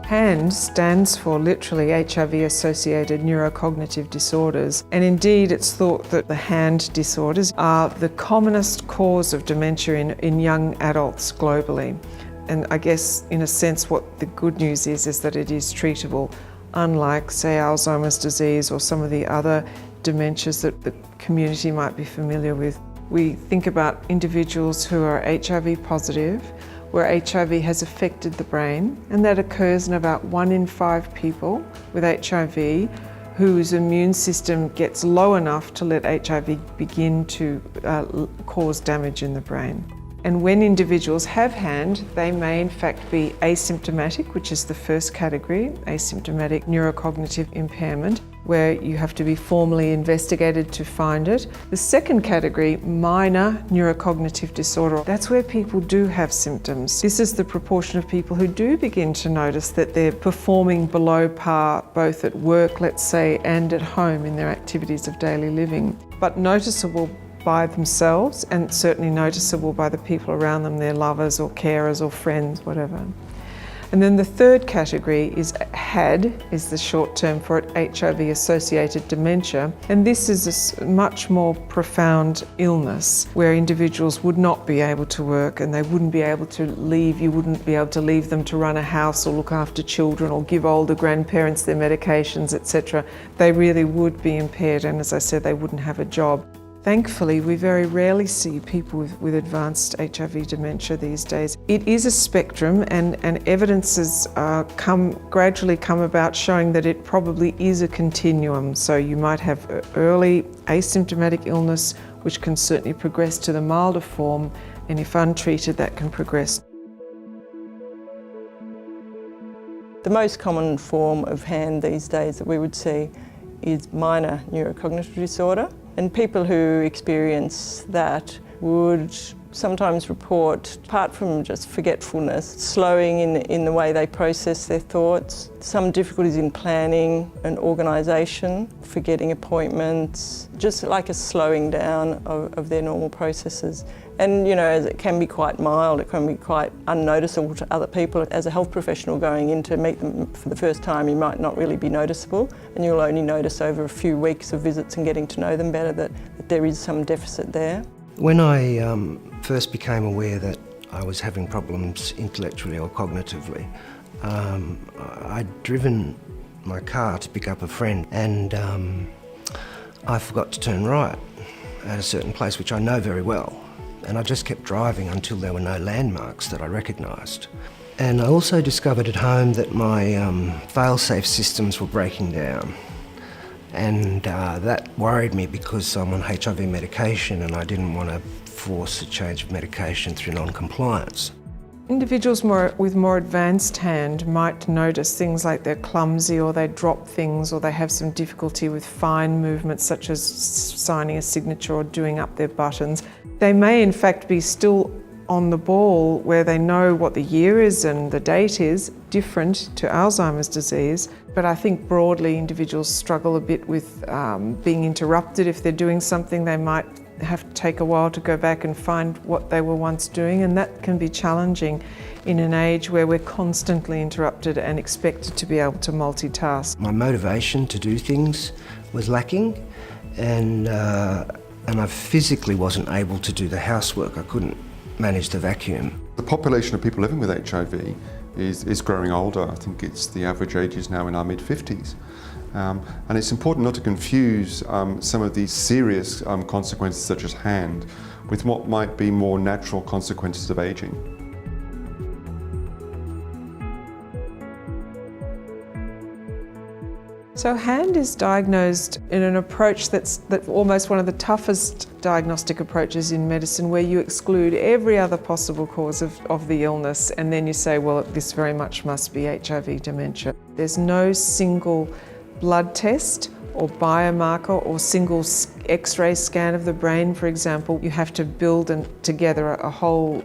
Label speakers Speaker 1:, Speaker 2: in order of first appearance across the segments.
Speaker 1: HAND stands for literally HIV-associated neurocognitive disorders, and indeed it's thought that the HAND disorders are the commonest cause of dementia in young adults globally. And I guess in a sense what the good news is that it is treatable, unlike say Alzheimer's disease or some of the other dementias that the community might be familiar with. We think about individuals who are HIV positive, where HIV has affected the brain, and that occurs in about 1 in 5 people with HIV whose immune system gets low enough to let HIV begin to cause damage in the brain. And when individuals have HAND, they may in fact be asymptomatic, which is the first category, asymptomatic neurocognitive impairment, where you have to be formally investigated to find it. The second category, minor neurocognitive disorder, that's where people do have symptoms. This is the proportion of people who do begin to notice that they're performing below par, both at work, let's say, and at home in their activities of daily living, but noticeable by themselves and certainly noticeable by the people around them, their lovers or carers or friends, whatever. And then the third category is HAD, is the short term for it, HIV-associated dementia. And this is a much more profound illness where individuals would not be able to work and they wouldn't be able to leave. You wouldn't be able to leave them to run a house or look after children or give older grandparents their medications, etc. They really would be impaired, and as I said, they wouldn't have a job. Thankfully, we very rarely see people with advanced HIV dementia these days. It is a spectrum, and evidence has gradually come about showing that it probably is a continuum. So you might have early asymptomatic illness, which can certainly progress to the milder form, and if untreated, that can progress.
Speaker 2: The most common form of HAND these days that we would see is minor neurocognitive disorder. And people who experience that would sometimes report, apart from just forgetfulness, slowing in the way they process their thoughts, some difficulties in planning and organisation, forgetting appointments, just like a slowing down of their normal processes. And you know, it can be quite mild, it can be quite unnoticeable to other people. As a health professional going in to meet them for the first time, you might not really be noticeable, and you'll only notice over a few weeks of visits and getting to know them better that there is some deficit there.
Speaker 3: When I first became aware that I was having problems intellectually or cognitively, I'd driven my car to pick up a friend, and I forgot to turn right at a certain place which I know very well. And I just kept driving until there were no landmarks that I recognised. And I also discovered at home that my fail-safe systems were breaking down. And that worried me because I'm on HIV medication and I didn't want to force a change of medication through non-compliance.
Speaker 1: Individuals with more advanced HAND might notice things like they're clumsy, or they drop things, or they have some difficulty with fine movements such as signing a signature or doing up their buttons. They may in fact be still on the ball, where they know what the year is and the date is, different to Alzheimer's disease. But I think broadly individuals struggle a bit with being interrupted. If they're doing something, they might have to take a while to go back and find what they were once doing, and that can be challenging in an age where we're constantly interrupted and expected to be able to multitask.
Speaker 3: My motivation to do things was lacking, and I physically wasn't able to do the housework. I couldn't manage the vacuum.
Speaker 4: The population of people living with HIV is growing older. I think the average age is now in our mid-50s. And it's important not to confuse some of these serious consequences such as HAND with what might be more natural consequences of ageing.
Speaker 1: So HAND is diagnosed in an approach that's almost one of the toughest diagnostic approaches in medicine, where you exclude every other possible cause of the illness, and then you say, well, this very much must be HIV dementia. There's no single blood test or biomarker or single X-ray scan of the brain, for example. You have to build together a whole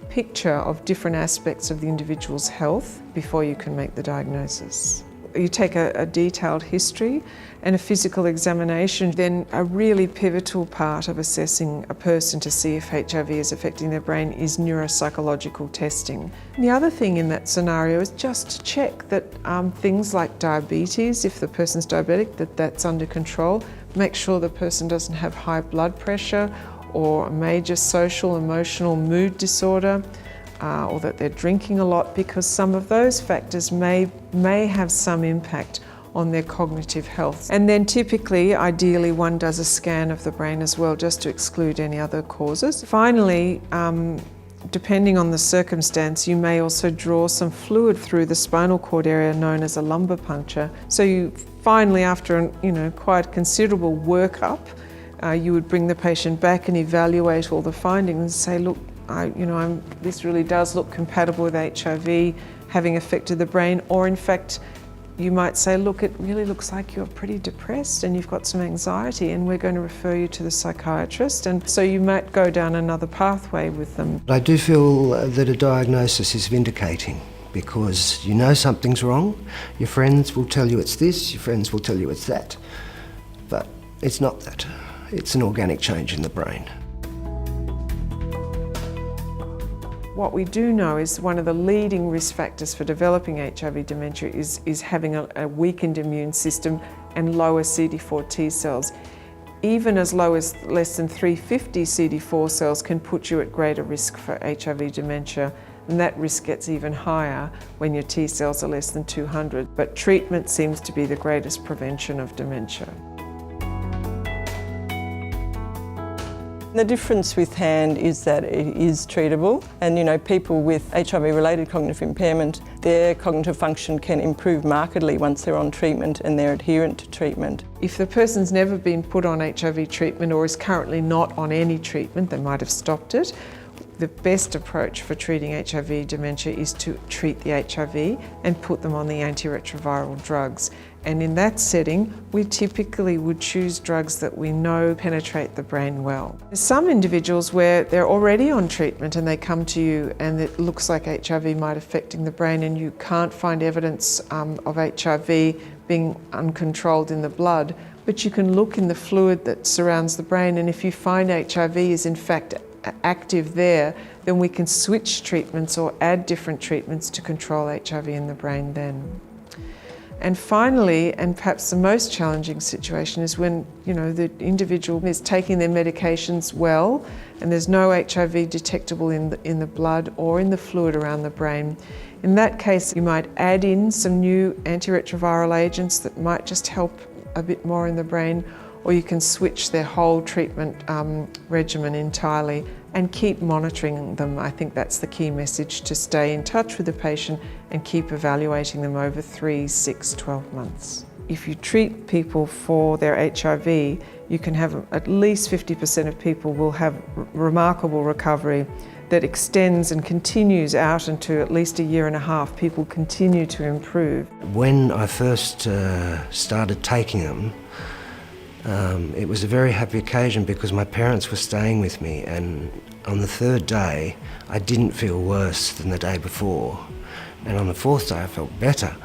Speaker 1: picture of different aspects of the individual's health before you can make the diagnosis. you take a detailed history and a physical examination. Then a really pivotal part of assessing a person to see if HIV is affecting their brain is neuropsychological testing. And the other thing in that scenario is just to check that things like diabetes, if the person's diabetic, that's under control. Make sure the person doesn't have high blood pressure or a major social, emotional mood disorder, or that they're drinking a lot, because some of those factors may have some impact on their cognitive health. And then typically, ideally, one does a scan of the brain as well, just to exclude any other causes. Finally, depending on the circumstance, you may also draw some fluid through the spinal cord area known as a lumbar puncture. So you finally, after quite considerable workup, you would bring the patient back and evaluate all the findings and say, look, this really does look compatible with HIV having affected the brain. Or in fact, you might say, look, it really looks like you're pretty depressed and you've got some anxiety, and we're going to refer you to the psychiatrist. And so you might go down another pathway with them.
Speaker 3: I do feel that a diagnosis is vindicating, because you know something's wrong. Your friends will tell you it's this, your friends will tell you it's that. But it's not that. It's an organic change in the brain.
Speaker 1: What we do know is one of the leading risk factors for developing HIV dementia is having a weakened immune system and lower CD4 T cells. Even as low as less than 350 CD4 cells can put you at greater risk for HIV dementia, and that risk gets even higher when your T cells are less than 200. But treatment seems to be the greatest prevention of dementia.
Speaker 2: The difference with hand is that it is treatable, and people with HIV-related cognitive impairment, their cognitive function can improve markedly once they're on treatment and they're adherent to treatment.
Speaker 1: If the person's never been put on HIV treatment or is currently not on any treatment, they might have stopped it. The best approach for treating HIV dementia is to treat the HIV and put them on the antiretroviral drugs. And in that setting, we typically would choose drugs that we know penetrate the brain well. There's some individuals where they're already on treatment and they come to you and it looks like HIV might be affecting the brain, and you can't find evidence of HIV being uncontrolled in the blood, but you can look in the fluid that surrounds the brain, and if you find HIV is in fact active there, then we can switch treatments or add different treatments to control HIV in the brain then. And finally, and perhaps the most challenging situation, is when the individual is taking their medications well and there's no HIV detectable in the blood or in the fluid around the brain. In that case, you might add in some new antiretroviral agents that might just help a bit more in the brain, or you can switch their whole treatment regimen entirely and keep monitoring them. I think that's the key message, to stay in touch with the patient and keep evaluating them over 3, 6, 12 months. If you treat people for their HIV, you can have at least 50% of people will have remarkable recovery that extends and continues out into at least a year and a half. People continue to improve.
Speaker 3: When I first started taking them, it was a very happy occasion because my parents were staying with me, and on the third day I didn't feel worse than the day before, and on the fourth day I felt better,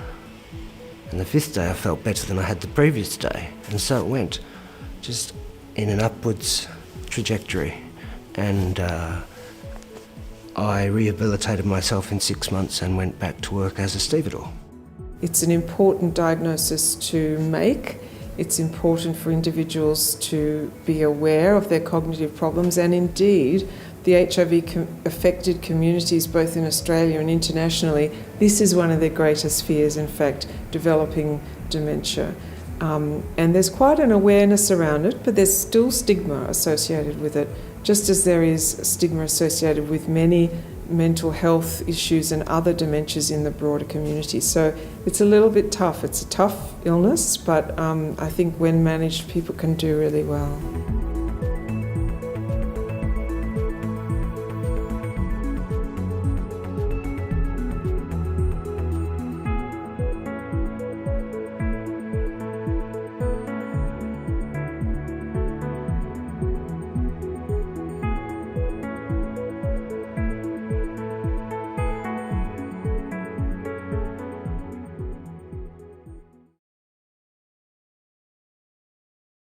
Speaker 3: and the fifth day I felt better than I had the previous day, and so it went just in an upwards trajectory, and I rehabilitated myself in 6 months and went back to work as a stevedore.
Speaker 1: It's an important diagnosis to make. It's important for individuals to be aware of their cognitive problems, and indeed the HIV-affected communities both in Australia and internationally, this is one of their greatest fears, in fact, developing dementia. And there's quite an awareness around it, but there's still stigma associated with it, just as there is stigma associated with many mental health issues and other dementias in the broader community. So it's a little bit tough. It's a tough illness, but I think when managed, people can do really well.